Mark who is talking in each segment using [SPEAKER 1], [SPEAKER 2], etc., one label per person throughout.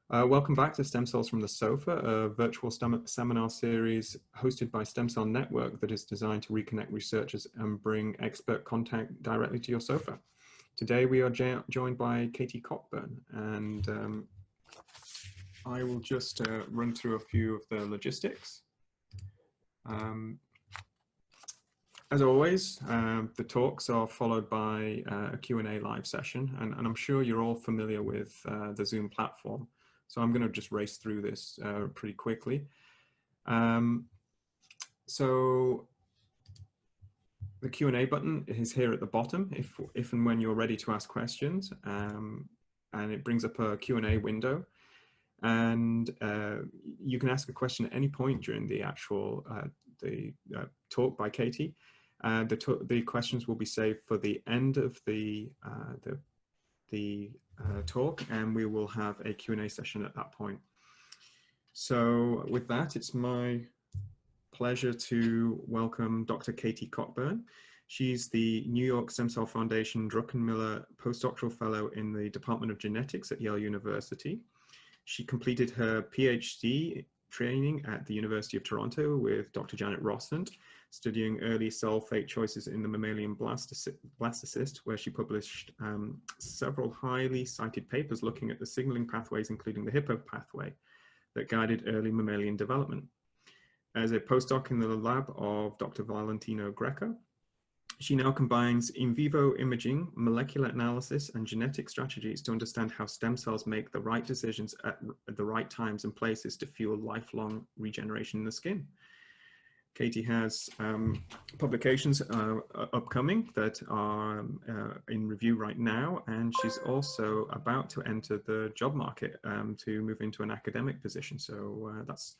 [SPEAKER 1] Welcome back to Stem Cells from the Sofa, a virtual seminar series hosted by Stem Cell Network that is designed to reconnect researchers and bring expert content directly to your sofa. Today we are joined by Katie Cockburn, and I will just run through a few of the logistics. As always, the talks are followed by a Q&A live session, and I'm sure you're all familiar with the Zoom platform. So I'm going to just race through this pretty quickly. So the Q&A button is here at the bottom if and when you're ready to ask questions, and it brings up a Q&A window. And you can ask a question at any point during the actual talk by Katie. The questions will be saved for the end of the talk, and we will have a Q&A session at that point. So with that, it's my pleasure to welcome Dr. Katie Cockburn. She's the New York Stem Cell Foundation Druckenmiller Postdoctoral Fellow in the Department of Genetics at Yale University. She completed her PhD training at the University of Toronto with Dr. Janet Rossant, studying early cell fate choices in the mammalian blastocyst, where she published several highly cited papers looking at the signaling pathways, including the Hippo pathway, that guided early mammalian development. As a postdoc in the lab of Dr. Valentina Greco, she now combines in vivo imaging, molecular analysis, and genetic strategies to understand how stem cells make the right decisions at the right times and places to fuel lifelong regeneration in the skin. Katie has publications upcoming that are in review right now, and she's also about to enter the job market to move into an academic position. So that's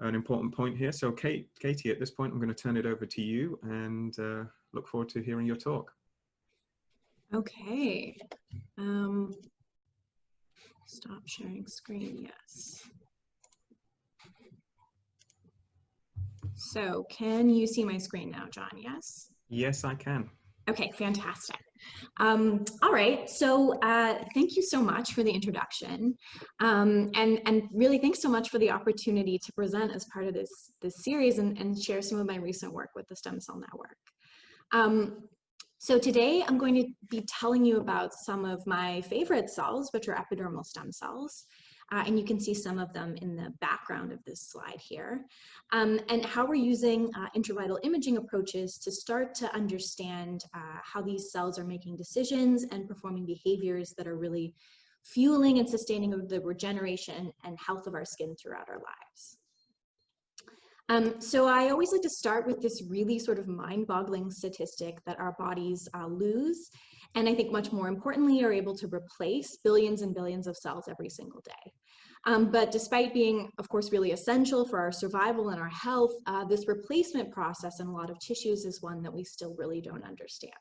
[SPEAKER 1] an important point here. So Katie, at this point, I'm going to turn it over to you and look forward to hearing your talk.
[SPEAKER 2] Okay. Stop sharing screen, yes. So can you see my screen now, John? Yes?
[SPEAKER 1] Yes, I can.
[SPEAKER 2] Okay, fantastic. All right, so thank you so much for the introduction. And really thanks so much for the opportunity to present as part of this series and share some of my recent work with the Stem Cell Network. So today I'm going to be telling you about some of my favorite cells, which are epidermal stem cells. And you can see some of them in the background of this slide here, and how we're using intravital imaging approaches to start to understand how these cells are making decisions and performing behaviors that are really fueling and sustaining the regeneration and health of our skin throughout our lives. So I always like to start with this really sort of mind-boggling statistic that our bodies lose, and I think much more importantly, are able to replace billions and billions of cells every single day. But despite being, of course, really essential for our survival and our health, this replacement process in a lot of tissues is one that we still really don't understand.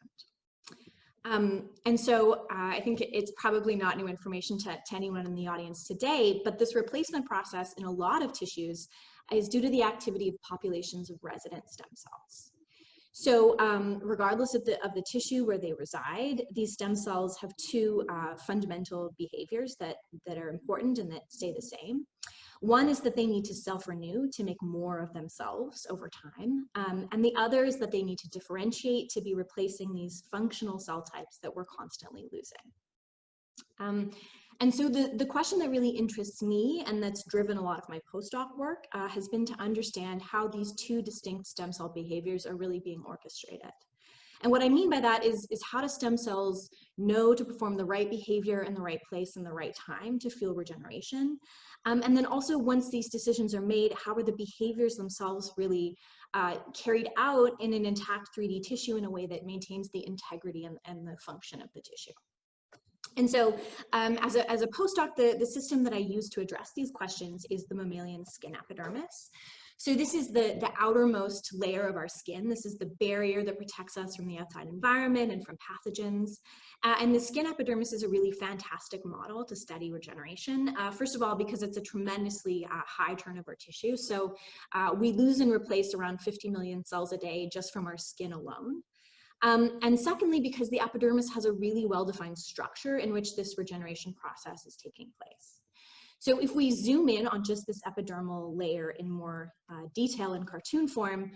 [SPEAKER 2] And so I think it's probably not new information to anyone in the audience today, but this replacement process in a lot of tissues is due to the activity of populations of resident stem cells. So regardless of the tissue where they reside, these stem cells have two fundamental behaviors that are important and that stay the same. One is that they need to self-renew to make more of themselves over time. And the other is that they need to differentiate to be replacing these functional cell types that we're constantly losing. And so the question that really interests me and that's driven a lot of my postdoc work has been to understand how these two distinct stem cell behaviors are really being orchestrated. And what I mean by that is how do stem cells know to perform the right behavior in the right place in the right time to fuel regeneration? And then also once these decisions are made, how are the behaviors themselves really carried out in an intact 3D tissue in a way that maintains the integrity and the function of the tissue? And so as a postdoc, the system that I use to address these questions is the mammalian skin epidermis. So this is the outermost layer of our skin. This is the barrier that protects us from the outside environment and from pathogens. And the skin epidermis is a really fantastic model to study regeneration. First of all, because it's a tremendously high turnover tissue. So we lose and replace around 50 million cells a day just from our skin alone. And secondly, because the epidermis has a really well-defined structure in which this regeneration process is taking place. So if we zoom in on just this epidermal layer in more detail in cartoon form,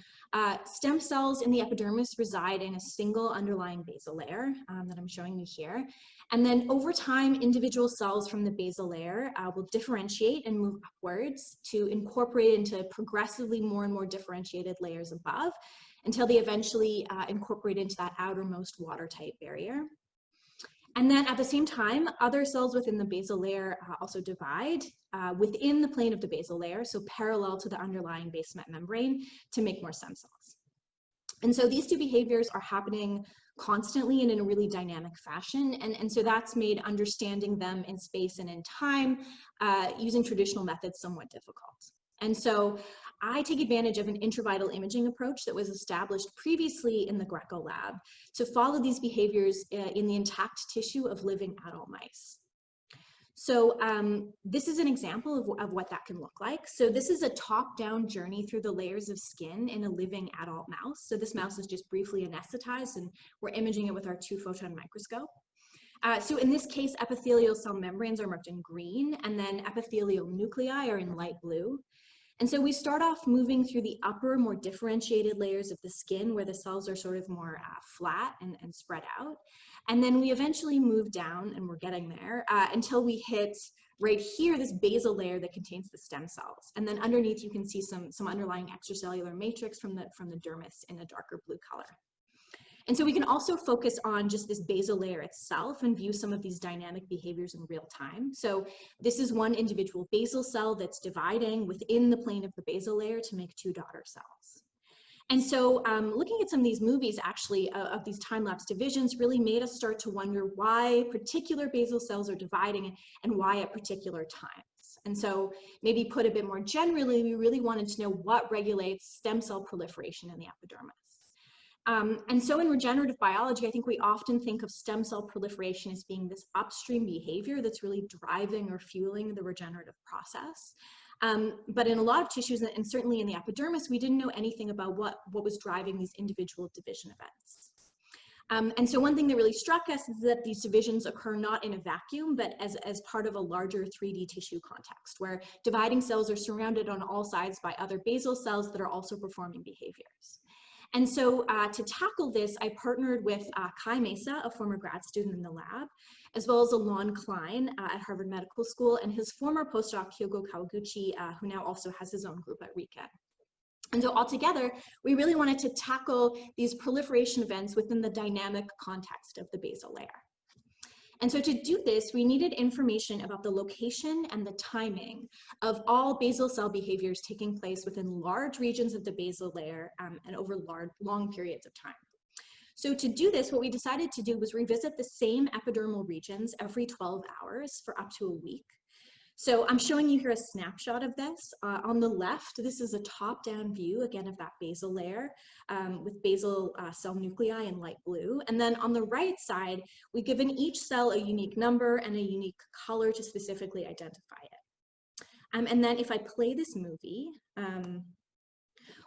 [SPEAKER 2] stem cells in the epidermis reside in a single underlying basal layer that I'm showing you here. And then over time, individual cells from the basal layer will differentiate and move upwards to incorporate into progressively more and more differentiated layers above until they eventually incorporate into that outermost watertight barrier. And then at the same time, other cells within the basal layer also divide within the plane of the basal layer, so parallel to the underlying basement membrane, to make more stem cells. And so these two behaviors are happening constantly and in a really dynamic fashion. And so that's made understanding them in space and in time using traditional methods somewhat difficult. And so I take advantage of an intravital imaging approach that was established previously in the Greco lab to follow these behaviors in the intact tissue of living adult mice. So this is an example of what that can look like. So this is a top-down journey through the layers of skin in a living adult mouse. So this mouse is just briefly anesthetized, and we're imaging it with our 2-photon microscope. So in this case, epithelial cell membranes are marked in green, and then epithelial nuclei are in light blue. And so we start off moving through the upper, more differentiated layers of the skin where the cells are sort of more flat and spread out. And then we eventually move down, and we're getting there, until we hit right here, this basal layer that contains the stem cells. And then underneath, you can see some underlying extracellular matrix from the dermis in a darker blue color. And so we can also focus on just this basal layer itself and view some of these dynamic behaviors in real time. So this is one individual basal cell that's dividing within the plane of the basal layer to make 2 daughter cells. And so looking at some of these movies actually of these time-lapse divisions really made us start to wonder why particular basal cells are dividing and why at particular times. And so maybe put a bit more generally, we really wanted to know what regulates stem cell proliferation in the epidermis. And so in regenerative biology, I think we often think of stem cell proliferation as being this upstream behavior that's really driving or fueling the regenerative process. But in a lot of tissues, and certainly in the epidermis, we didn't know anything about what was driving these individual division events. And so one thing that really struck us is that these divisions occur not in a vacuum, but as part of a larger 3D tissue context, where dividing cells are surrounded on all sides by other basal cells that are also performing behaviors. And so to tackle this, I partnered with Kai Mesa, a former grad student in the lab, as well as Alon Klein at Harvard Medical School, and his former postdoc, Hyogo Kawaguchi, who now also has his own group at RIKA. And so altogether, we really wanted to tackle these proliferation events within the dynamic context of the basal layer. And so to do this, we needed information about the location and the timing of all basal cell behaviors taking place within large regions of the basal layer and over long periods of time. So to do this, what we decided to do was revisit the same epidermal regions every 12 hours for up to a week. So I'm showing you here a snapshot of this. On the left, this is a top-down view, again, of that basal layer with basal cell nuclei in light blue. And then on the right side, we've given each cell a unique number and a unique color to specifically identify it. And then if I play this movie,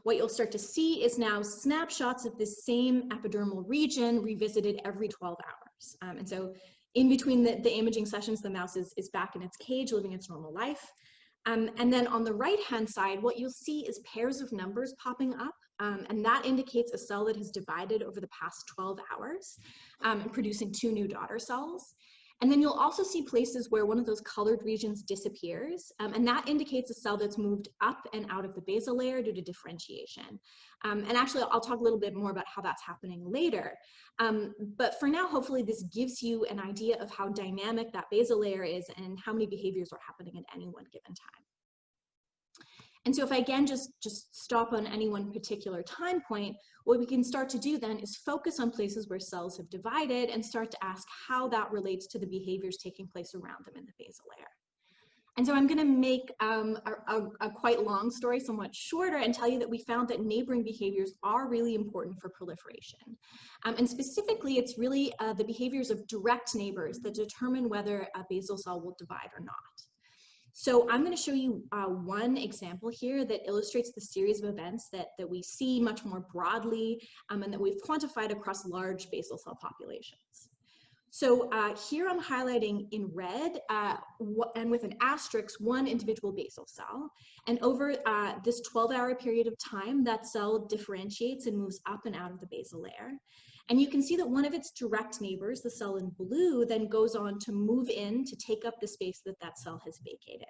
[SPEAKER 2] what you'll start to see is now snapshots of this same epidermal region revisited every 12 hours. And so in between the imaging sessions, the mouse is back in its cage, living its normal life. And then on the right-hand side, what you'll see is pairs of numbers popping up, and that indicates a cell that has divided over the past 12 hours, and producing 2 new daughter cells. And then you'll also see places where one of those colored regions disappears, and that indicates a cell that's moved up and out of the basal layer due to differentiation. And actually, I'll talk a little bit more about how that's happening later. But for now, hopefully this gives you an idea of how dynamic that basal layer is and how many behaviors are happening at any one given time. And so if I again just stop on any one particular time point, what we can start to do then is focus on places where cells have divided and start to ask how that relates to the behaviors taking place around them in the basal layer. And so I'm going to make a quite long story somewhat shorter and tell you that we found that neighboring behaviors are really important for proliferation. And specifically, it's really the behaviors of direct neighbors that determine whether a basal cell will divide or not. So I'm going to show you one example here that illustrates the series of events that we see much more broadly and that we've quantified across large basal cell populations. So here I'm highlighting in red and with an asterisk one individual basal cell. And over this 12-hour period of time, that cell differentiates and moves up and out of the basal layer. And you can see that one of its direct neighbors, the cell in blue, then goes on to move in to take up the space that that cell has vacated.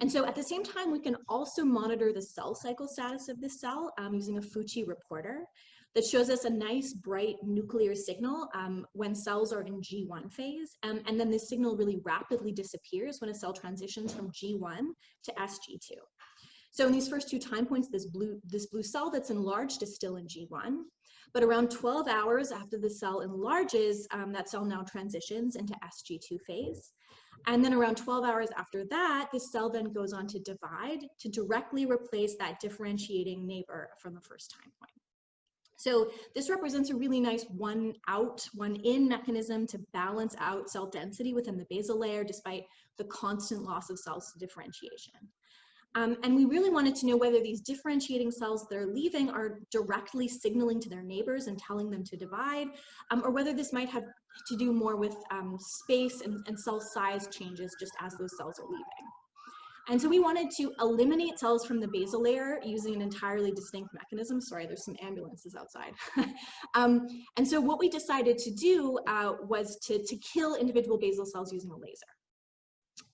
[SPEAKER 2] And so at the same time, we can also monitor the cell cycle status of this cell using a Fuji reporter that shows us a nice bright nuclear signal when cells are in G1 phase. And then this signal really rapidly disappears when a cell transitions from G1 to SG2. So in these first two time points, this blue cell that's enlarged is still in G1. But around 12 hours after the cell enlarges, that cell now transitions into SG2 phase. And then around 12 hours after that, this cell then goes on to divide to directly replace that differentiating neighbor from the first time point. So this represents a really nice one out, one in mechanism to balance out cell density within the basal layer despite the constant loss of cells to differentiation. And we really wanted to know whether these differentiating cells that are leaving are directly signaling to their neighbors and telling them to divide, or whether this might have to do more with space and cell size changes just as those cells are leaving. And so we wanted to eliminate cells from the basal layer using an entirely distinct mechanism. Sorry, there's some ambulances outside. And so what we decided to do was to kill individual basal cells using a laser.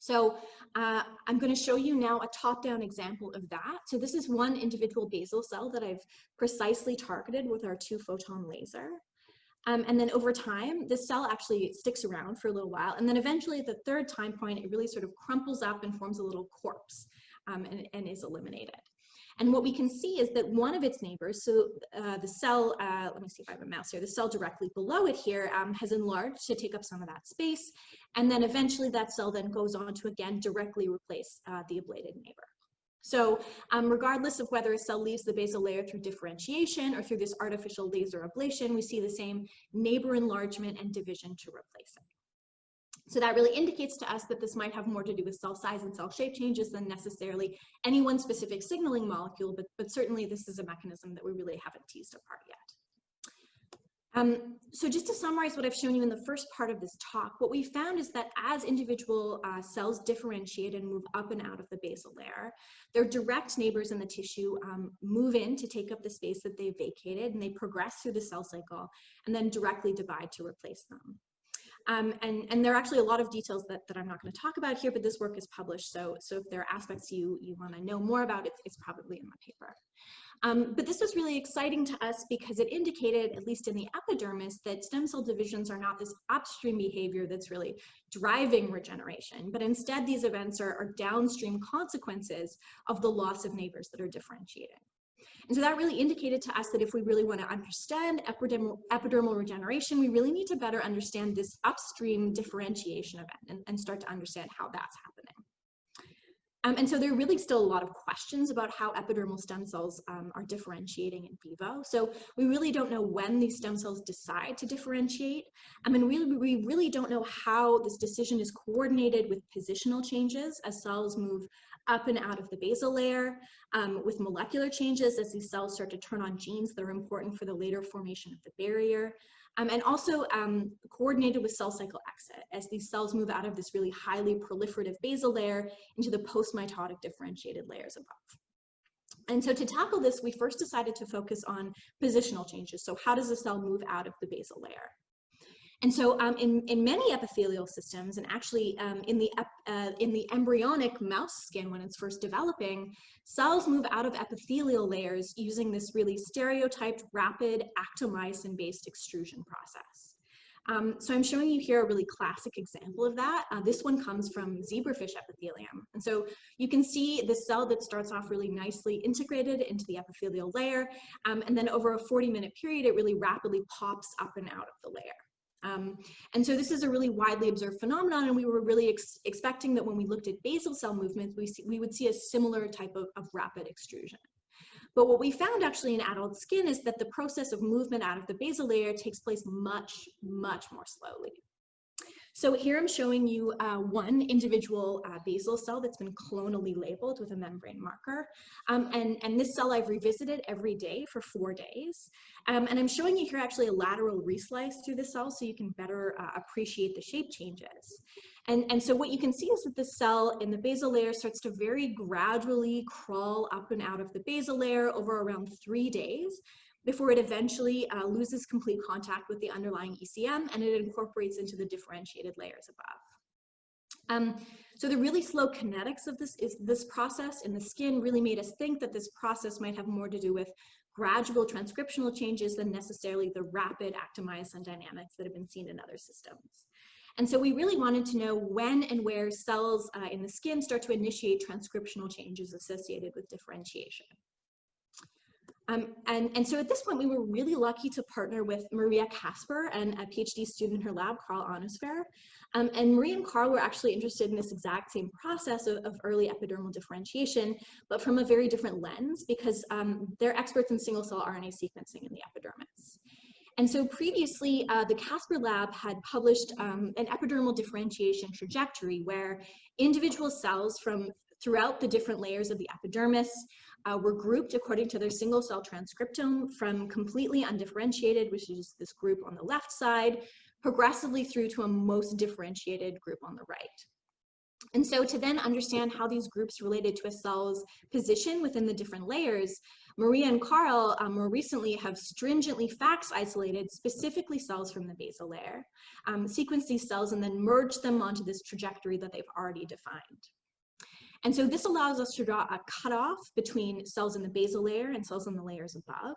[SPEAKER 2] So I'm going to show you now a top-down example of that. So this is one individual basal cell that I've precisely targeted with our 2-photon laser. And then over time, this cell actually sticks around for a little while. And then eventually at the third time point, it really sort of crumples up and forms a little corpse and is eliminated. And what we can see is that one of its neighbors, so the cell, let me see if I have a mouse here, the cell directly below it here has enlarged to take up some of that space. And then eventually that cell then goes on to again directly replace the ablated neighbor. So regardless of whether a cell leaves the basal layer through differentiation or through this artificial laser ablation, we see the same neighbor enlargement and division to replace it. So that really indicates to us that this might have more to do with cell size and cell shape changes than necessarily any one specific signaling molecule, but certainly this is a mechanism that we really haven't teased apart yet. So just to summarize what I've shown you in the first part of this talk, what we found is that as individual cells differentiate and move up and out of the basal layer, their direct neighbors in the tissue move in to take up the space that they vacated, and they progress through the cell cycle and then directly divide to replace them. And there are actually a lot of details that I'm not going to talk about here, but this work is published, so if there are aspects you want to know more about, it's probably in my paper. But this was really exciting to us because it indicated, at least in the epidermis, that stem cell divisions are not this upstream behavior that's really driving regeneration, but instead these events are downstream consequences of the loss of neighbors that are differentiating. And so that really indicated to us that if we really want to understand epidermal regeneration, we really need to better understand this upstream differentiation event and start to understand how that's happening. And so there are really still a lot of questions about how epidermal stem cells are differentiating in vivo. So we really don't know when these stem cells decide to differentiate. And we really don't know how this decision is coordinated with positional changes as cells move up and out of the basal layer, with molecular changes as these cells start to turn on genes that are important for the later formation of the barrier, and also coordinated with cell cycle exit as these cells move out of this really highly proliferative basal layer into the post-mitotic differentiated layers above. And so to tackle this, we first decided to focus on positional changes. So how does a cell move out of the basal layer? And so in many epithelial systems, and actually in the embryonic mouse skin when it's first developing, cells move out of epithelial layers using this really stereotyped, rapid, actomyosin-based extrusion process. So I'm showing you here a really classic example of that. This one comes from zebrafish epithelium. And so you can see the cell that starts off really nicely integrated into the epithelial layer, and then over a 40-minute period, it really rapidly pops up and out of the layer. And so this is a really widely observed phenomenon, and we were really expecting that when we looked at basal cell movements, we would see a similar type of rapid extrusion. But what we found actually in adult skin is that the process of movement out of the basal layer takes place much, much more slowly. So here I'm showing you one individual basal cell that's been clonally labeled with a membrane marker. And this cell I've revisited every day for 4 days. And I'm showing you here actually a lateral reslice through the cell so you can better appreciate the shape changes. And so what you can see is that the cell in the basal layer starts to very gradually crawl up and out of the basal layer over around 3 days, before it eventually loses complete contact with the underlying ECM and it incorporates into the differentiated layers above. So the really slow kinetics of this process in the skin really made us think that this process might have more to do with gradual transcriptional changes than necessarily the rapid actin-myosin dynamics that have been seen in other systems. And so we really wanted to know when and where cells in the skin start to initiate transcriptional changes associated with differentiation. And so at this point, we were really lucky to partner with Maria Kasper and a PhD student in her lab, Carl Onosfer. And Maria and Carl were actually interested in this exact same process of early epidermal differentiation, but from a very different lens, because they're experts in single-cell RNA sequencing in the epidermis. And so previously, the Kasper lab had published an epidermal differentiation trajectory where individual cells from throughout the different layers of the epidermis were grouped according to their single cell transcriptome from completely undifferentiated, which is this group on the left side, progressively through to a most differentiated group on the right. And so to then understand how these groups related to a cell's position within the different layers, Maria and Carl more recently have stringently FACS isolated specifically cells from the basal layer, sequenced these cells and then merged them onto this trajectory that they've already defined. And so this allows us to draw a cutoff between cells in the basal layer and cells in the layers above.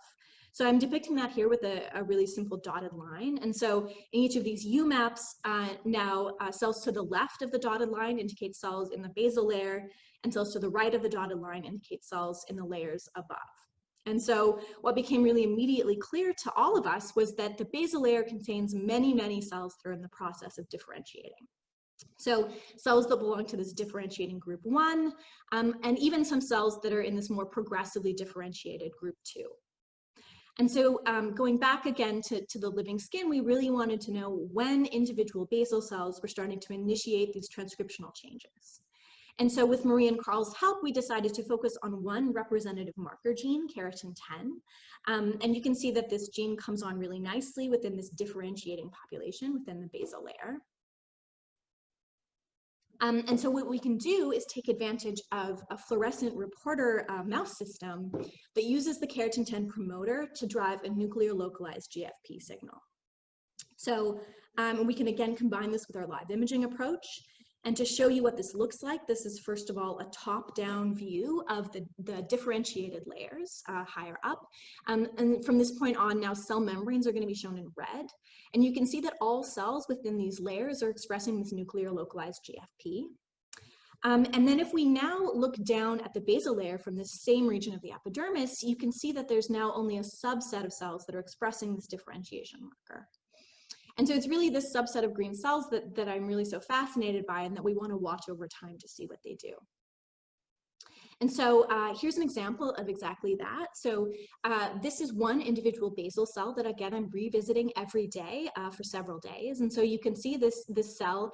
[SPEAKER 2] So I'm depicting that here with a really simple dotted line. And so in each of these U maps, now cells to the left of the dotted line indicate cells in the basal layer, and cells to the right of the dotted line indicate cells in the layers above. And so what became really immediately clear to all of us was that the basal layer contains many, many cells that are in the process of differentiating. So cells that belong to this differentiating group 1, and even some cells that are in this more progressively differentiated group 2. And so going back again to the living skin, we really wanted to know when individual basal cells were starting to initiate these transcriptional changes. And so with Maria and Carl's help, we decided to focus on one representative marker gene, Keratin 10. And you can see that this gene comes on really nicely within this differentiating population within the basal layer. And so what we can do is take advantage of a fluorescent reporter mouse system that uses the Keratin 10 promoter to drive a nuclear localized GFP signal. So we can again combine this with our live imaging approach. And to show you what this looks like, this is first of all a top-down view of the differentiated layers higher up. And from this point on, now cell membranes are going to be shown in red. And you can see that all cells within these layers are expressing this nuclear localized GFP. And then if we now look down at the basal layer from the same region of the epidermis, you can see that there's now only a subset of cells that are expressing this differentiation marker. And so it's really this subset of green cells that I'm really so fascinated by and that we want to watch over time to see what they do. And so here's an example of exactly that. So this is one individual basal cell that, again, I'm revisiting every day for several days. And so you can see this cell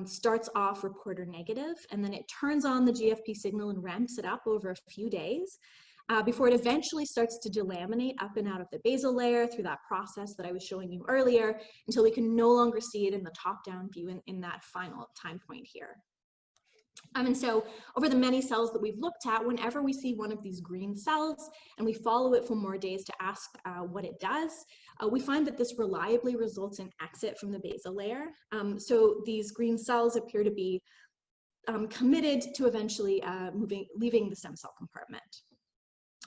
[SPEAKER 2] starts off reporter negative, and then it turns on the GFP signal and ramps it up over a few days. Before it eventually starts to delaminate up and out of the basal layer through that process that I was showing you earlier, until we can no longer see it in the top-down view in that final time point here. And so over the many cells that we've looked at, whenever we see one of these green cells and we follow it for more days to ask what it does, we find that this reliably results in exit from the basal layer. So these green cells appear to be committed to eventually leaving the stem cell compartment.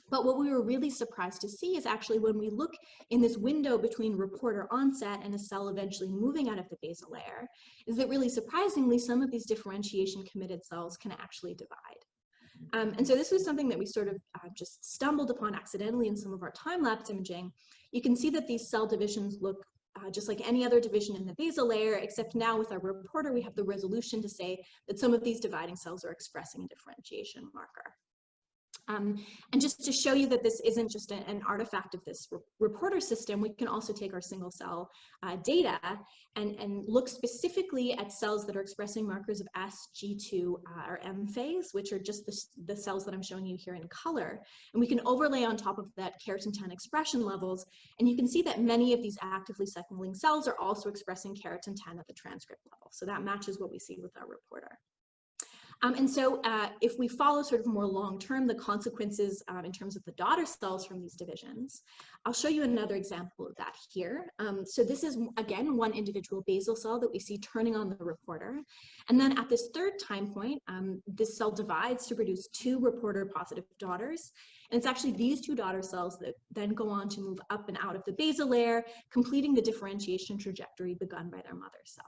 [SPEAKER 2] But what we were really surprised to see is actually when we look in this window between reporter onset and a cell eventually moving out of the basal layer, is that really surprisingly, some of these differentiation-committed cells can actually divide. And so this was something that we sort of just stumbled upon accidentally in some of our time-lapse imaging. You can see that these cell divisions look just like any other division in the basal layer, except now with our reporter, we have the resolution to say that some of these dividing cells are expressing a differentiation marker. And just to show you that this isn't just an artifact of this reporter system, we can also take our single cell data and look specifically at cells that are expressing markers of S, G2, or M phase, which are just the cells that I'm showing you here in color. And we can overlay on top of that Keratin 10 expression levels, and you can see that many of these actively cycling cells are also expressing Keratin 10 at the transcript level. So that matches what we see with our reporter. And so if we follow sort of more long-term the consequences in terms of the daughter cells from these divisions, I'll show you another example of that here. So this is, again, one individual basal cell that we see turning on the reporter. And then at this third time point, this cell divides to produce 2 reporter-positive daughters. And it's actually these 2 daughter cells that then go on to move up and out of the basal layer, completing the differentiation trajectory begun by their mother cell.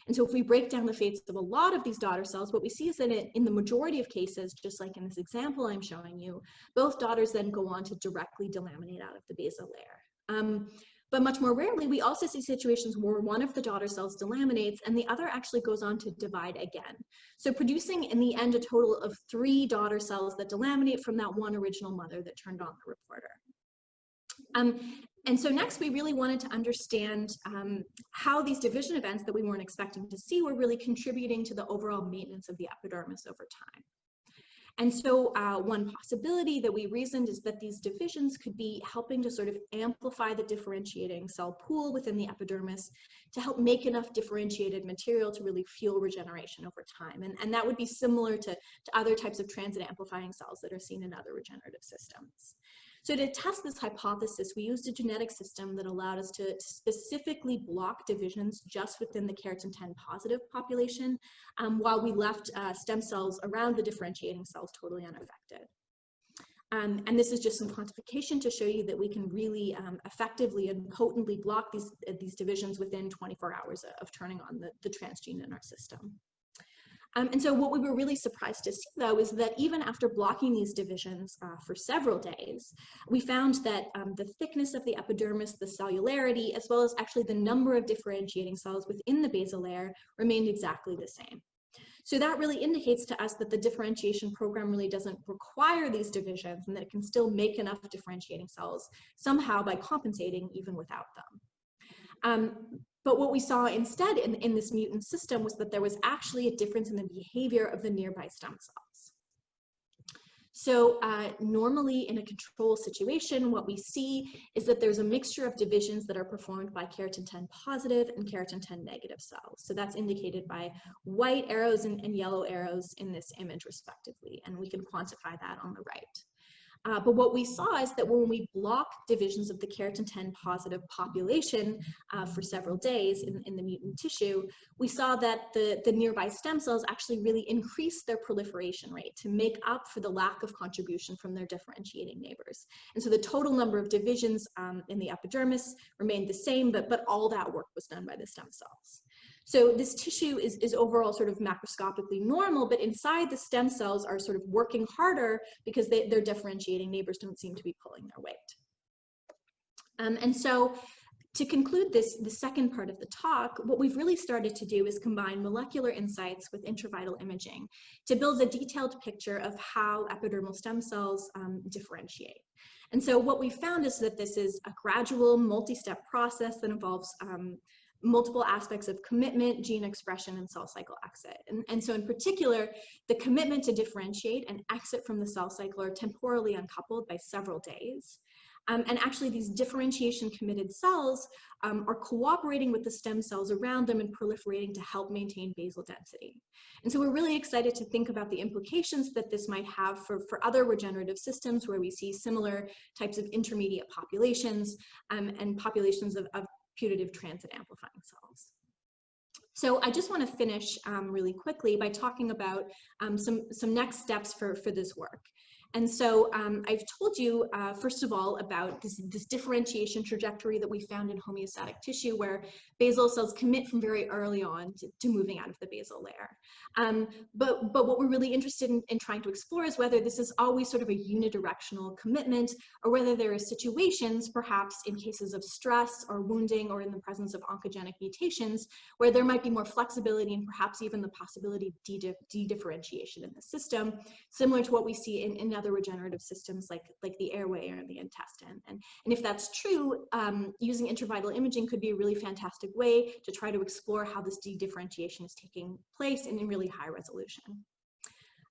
[SPEAKER 2] And so if we break down the fates of a lot of these daughter cells, what we see is that in the majority of cases, just like in this example I'm showing you, both daughters then go on to directly delaminate out of the basal layer. But much more rarely, we also see situations where one of the daughter cells delaminates and the other actually goes on to divide again. So producing in the end a total of 3 daughter cells that delaminate from that one original mother that turned on the reporter. And so next, we really wanted to understand how these division events that we weren't expecting to see were really contributing to the overall maintenance of the epidermis over time. And so one possibility that we reasoned is that these divisions could be helping to sort of amplify the differentiating cell pool within the epidermis to help make enough differentiated material to really fuel regeneration over time. And that would be similar to other types of transit amplifying cells that are seen in other regenerative systems. So to test this hypothesis, we used a genetic system that allowed us to specifically block divisions just within the Keratin 10 positive population, while we left stem cells around the differentiating cells totally unaffected. And this is just some quantification to show you that we can really effectively and potently block these divisions within 24 hours of turning on the transgene in our system. And so what we were really surprised to see, though, is that even after blocking these divisions for several days, we found that the thickness of the epidermis, the cellularity, as well as actually the number of differentiating cells within the basal layer remained exactly the same. So that really indicates to us that the differentiation program really doesn't require these divisions and that it can still make enough differentiating cells somehow by compensating even without them. But what we saw instead in this mutant system was that there was actually a difference in the behavior of the nearby stem cells. So normally in a control situation, what we see is that there's a mixture of divisions that are performed by Keratin 10 positive and Keratin 10 negative cells. So that's indicated by white arrows and yellow arrows in this image respectively, and we can quantify that on the right. But what we saw is that when we block divisions of the Keratin 10 positive population for several days in the mutant tissue, we saw that the nearby stem cells actually really increased their proliferation rate to make up for the lack of contribution from their differentiating neighbors. And so the total number of divisions in the epidermis remained the same, but all that work was done by the stem cells. So this tissue is overall sort of macroscopically normal, but inside the stem cells are sort of working harder because their differentiating neighbors don't seem to be pulling their weight. And so to conclude the second part of the talk, what we've really started to do is combine molecular insights with intravital imaging to build a detailed picture of how epidermal stem cells differentiate. And so what we found is that this is a gradual multi-step process that involves multiple aspects of commitment, gene expression, and cell cycle exit. And so in particular, the commitment to differentiate and exit from the cell cycle are temporally uncoupled by several days. And actually these differentiation-committed cells are cooperating with the stem cells around them and proliferating to help maintain basal density. And so we're really excited to think about the implications that this might have for other regenerative systems where we see similar types of intermediate populations and populations of putative transit amplifying cells. So I just want to finish really quickly by talking about some next steps for this work. And so I've told you, first of all, about this differentiation trajectory that we found in homeostatic tissue where basal cells commit from very early on to moving out of the basal layer. But what we're really interested in trying to explore is whether this is always sort of a unidirectional commitment or whether there are situations, perhaps in cases of stress or wounding or in the presence of oncogenic mutations, where there might be more flexibility and perhaps even the possibility of de-differentiation in the system, similar to what we see in other other regenerative systems like the airway or the intestine. And if that's true, using intravital imaging could be a really fantastic way to try to explore how this dedifferentiation is taking place in really high resolution.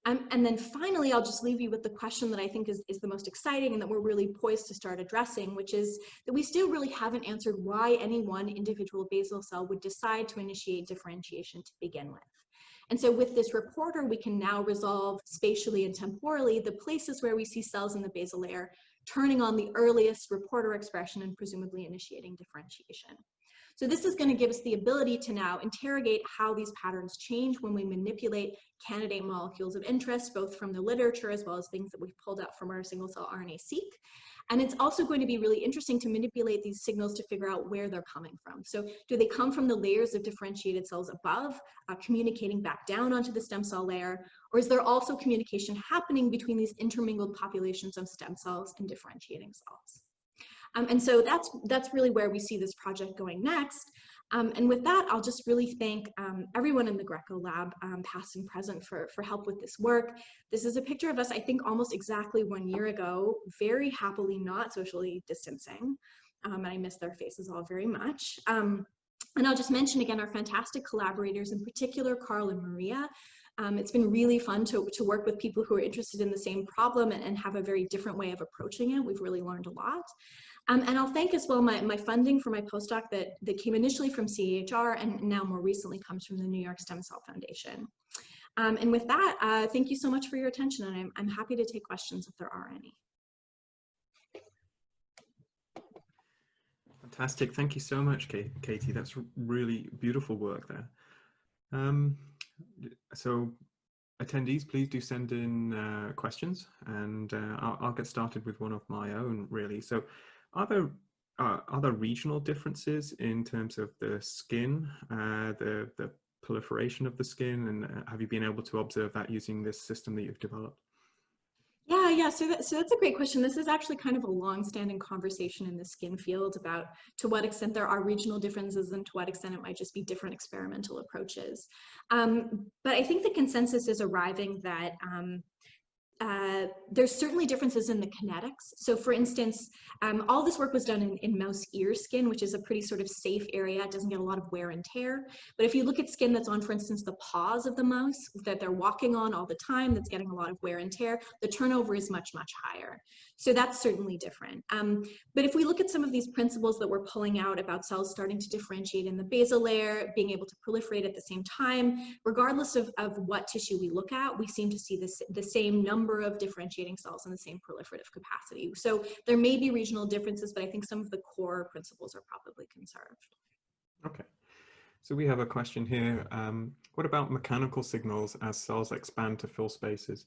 [SPEAKER 2] And then finally, I'll just leave you with the question that I think is the most exciting and that we're really poised to start addressing, which is that we still really haven't answered why any one individual basal cell would decide to initiate differentiation to begin with. And so with this reporter, we can now resolve spatially and temporally the places where we see cells in the basal layer turning on the earliest reporter expression and presumably initiating differentiation. So this is going to give us the ability to now interrogate how these patterns change when we manipulate candidate molecules of interest, both from the literature as well as things that we've pulled out from our single-cell RNA-seq. And it's also going to be really interesting to manipulate these signals to figure out where they're coming from. So do they come from the layers of differentiated cells above, communicating back down onto the stem cell layer, or is there also communication happening between these intermingled populations of stem cells and differentiating cells? And so that's really where we see this project going next. And with that, I'll just really thank everyone in the Greco lab, past and present, for help with this work. This is a picture of us, I think, almost exactly 1 year ago, very happily not socially distancing. And I miss their faces all very much. And I'll just mention again our fantastic collaborators, in particular, Carl and Maria. It's been really fun to work with people who are interested in the same problem and have a very different way of approaching it. We've really learned a lot. And I'll thank as well my funding for my postdoc that came initially from CEHR and now more recently comes from the New York Stem Cell Foundation. And with that, thank you so much for your attention, and I'm happy to take questions if there are any.
[SPEAKER 1] Fantastic. Thank you so much, Katie. That's really beautiful work there. So attendees, please do send in questions, and I'll get started with one of my own, really. So are there regional differences in terms of the skin, the proliferation of the skin, and have you been able to observe that using this system that you've developed?
[SPEAKER 2] Yeah. So that's a great question. This is actually kind of a long-standing conversation in the skin field about to what extent there are regional differences and to what extent it might just be different experimental approaches. But I think the consensus is arriving that there's certainly differences in the kinetics. So for instance, all this work was done in mouse ear skin, which is a pretty sort of safe area. It doesn't get a lot of wear and tear. But if you look at skin that's on, for instance, the paws of the mouse that they're walking on all the time, that's getting a lot of wear and tear, the turnover is much, much higher. So that's certainly different. But if we look at some of these principles that we're pulling out about cells starting to differentiate in the basal layer, being able to proliferate at the same time, regardless of what tissue we look at, we seem to see the same number of differentiating cells in the same proliferative capacity. So there may be regional differences, but I think some of the core principles are probably conserved. Okay.
[SPEAKER 1] So we have a question here. What about mechanical signals as cells expand to fill spaces?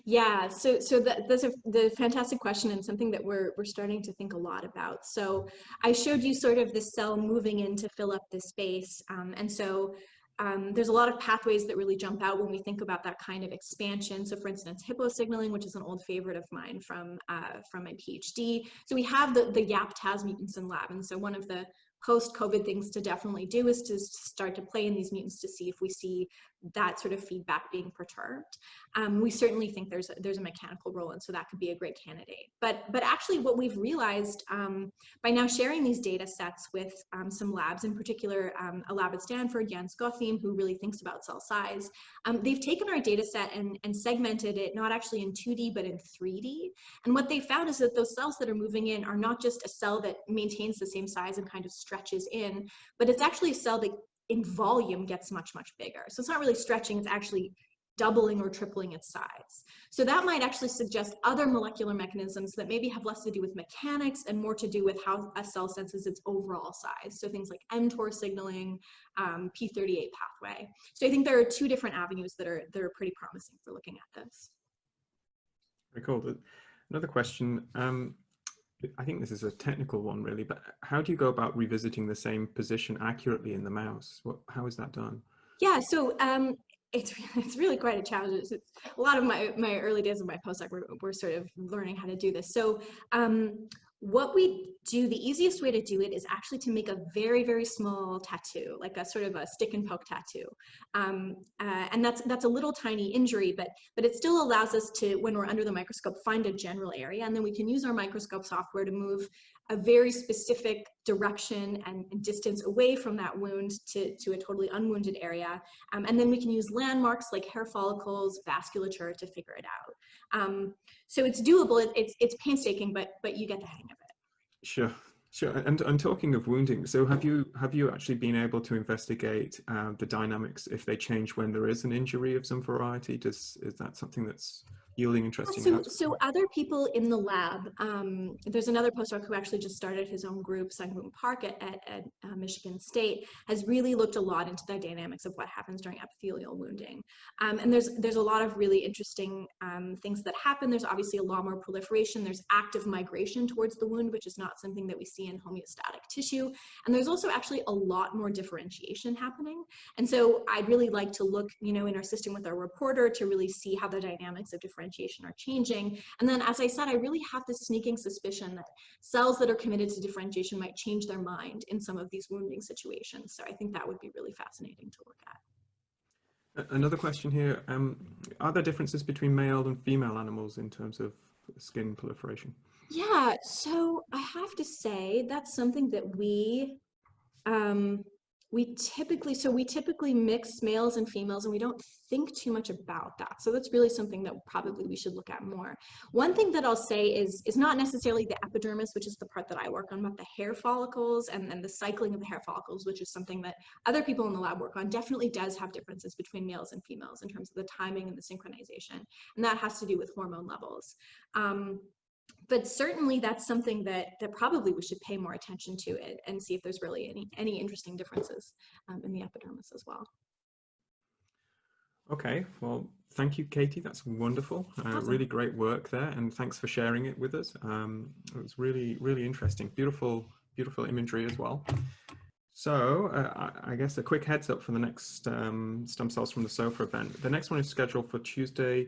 [SPEAKER 2] Yeah, so that's the fantastic question and something that we're starting to think a lot about. So I showed you sort of the cell moving in to fill up the space. And so there's a lot of pathways that really jump out when we think about that kind of expansion. So for instance, hippo signaling, which is an old favorite of mine from my PhD. So we have the YAP-TAZ mutants in lab. And so one of the post-COVID things to definitely do is to start to play in these mutants to see if we see that sort of feedback being perturbed. We certainly think there's a mechanical role, and so that could be a great candidate. But actually what we've realized by now sharing these data sets with some labs, in particular a lab at Stanford, Jens Gothiem, who really thinks about cell size, they've taken our data set and segmented it not actually in 2D but in 3D. And what they found is that those cells that are moving in are not just a cell that maintains the same size and kind of stretches in, but it's actually a cell that in volume gets much, much bigger. So it's not really stretching, it's actually doubling or tripling its size. So that might actually suggest other molecular mechanisms that maybe have less to do with mechanics and more to do with how a cell senses its overall size. So things like mTOR signaling, P38 pathway. So I think there are two different avenues that are pretty promising for looking at this.
[SPEAKER 1] Very cool. Another question. I think this is a technical one really, but how do you go about revisiting the same position accurately in the mouse? How is that done?
[SPEAKER 2] Yeah, so it's really quite a challenge. A lot of my early days of my postdoc were sort of learning how to do this. So what we do, the easiest way to do it is actually to make a very, very small tattoo, like a sort of a stick and poke tattoo. And that's a little tiny injury, but it still allows us to, when we're under the microscope, find a general area, and then we can use our microscope software to move a very specific direction and distance away from that wound to a totally unwounded area. And then we can use landmarks like hair follicles, vasculature to figure it out. So it's doable, it's painstaking, but you get the hang of it. Sure.
[SPEAKER 1] Sure. And talking of wounding, so have you actually been able to investigate the dynamics if they change when there is an injury of some variety? Is that something that's yielding interesting outcomes?
[SPEAKER 2] So other people in the lab, there's another postdoc who actually just started his own group, Sungwoon Park at Michigan State, has really looked a lot into the dynamics of what happens during epithelial wounding. And there's a lot of really interesting things that happen. There's obviously a lot more proliferation. There's active migration towards the wound, which is not something that we see in homeostatic tissue. And there's also actually a lot more differentiation happening. And so I'd really like to look, in our system with our reporter to really see how the dynamics of differentiation are changing. And then, as I said, I really have this sneaking suspicion that cells that are committed to differentiation might change their mind in some of these wounding situations. So I think that would be really fascinating to look at.
[SPEAKER 1] Another question here, are there differences between male and female animals in terms of skin proliferation?
[SPEAKER 2] Yeah, so I have to say that's something that we typically mix males and females, and we don't think too much about that. So that's really something that probably we should look at more. One thing that I'll say is not necessarily the epidermis, which is the part that I work on, but the hair follicles and the cycling of the hair follicles, which is something that other people in the lab work on, definitely does have differences between males and females in terms of the timing and the synchronization. And that has to do with hormone levels. But certainly that's something that probably we should pay more attention to it and see if there's really any interesting differences in the epidermis as well.
[SPEAKER 1] Okay, well, thank you, Katie. That's wonderful.
[SPEAKER 2] Awesome.
[SPEAKER 1] Really great work there, and thanks for sharing it with us. It was really, really interesting. Beautiful imagery as well. So I guess a quick heads up for the next Stem Cells from the Sofa event. The next one is scheduled for Tuesday,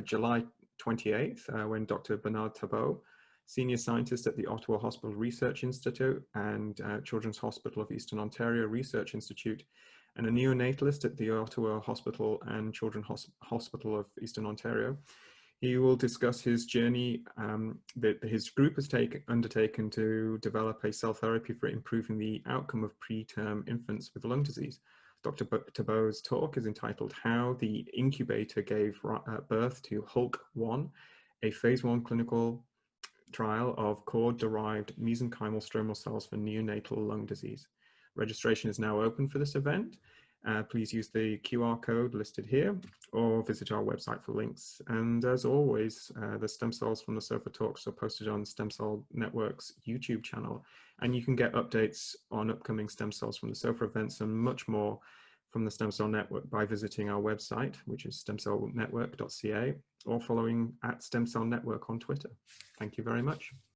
[SPEAKER 1] July 28th, when Dr. Bernard Thabot, senior scientist at the Ottawa Hospital Research Institute and Children's Hospital of Eastern Ontario Research Institute, and a neonatalist at the Ottawa Hospital and Children's Hospital of Eastern Ontario. He will discuss his journey that his group has undertaken to develop a cell therapy for improving the outcome of preterm infants with lung disease. Dr. Thabot's talk is entitled How the Incubator Gave Birth to Hulk-1, a phase 1 clinical trial of cord-derived mesenchymal stromal cells for neonatal lung disease. Registration is now open for this event. Please use the QR code listed here or visit our website for links. And as always, the Stem Cells from the Sofa talks are posted on Stem Cell Network's YouTube channel, and you can get updates on upcoming Stem Cells from the Sofa events and much more from the Stem Cell Network by visiting our website, which is stemcellnetwork.ca, or following @Stem Cell Network on Twitter. Thank you very much.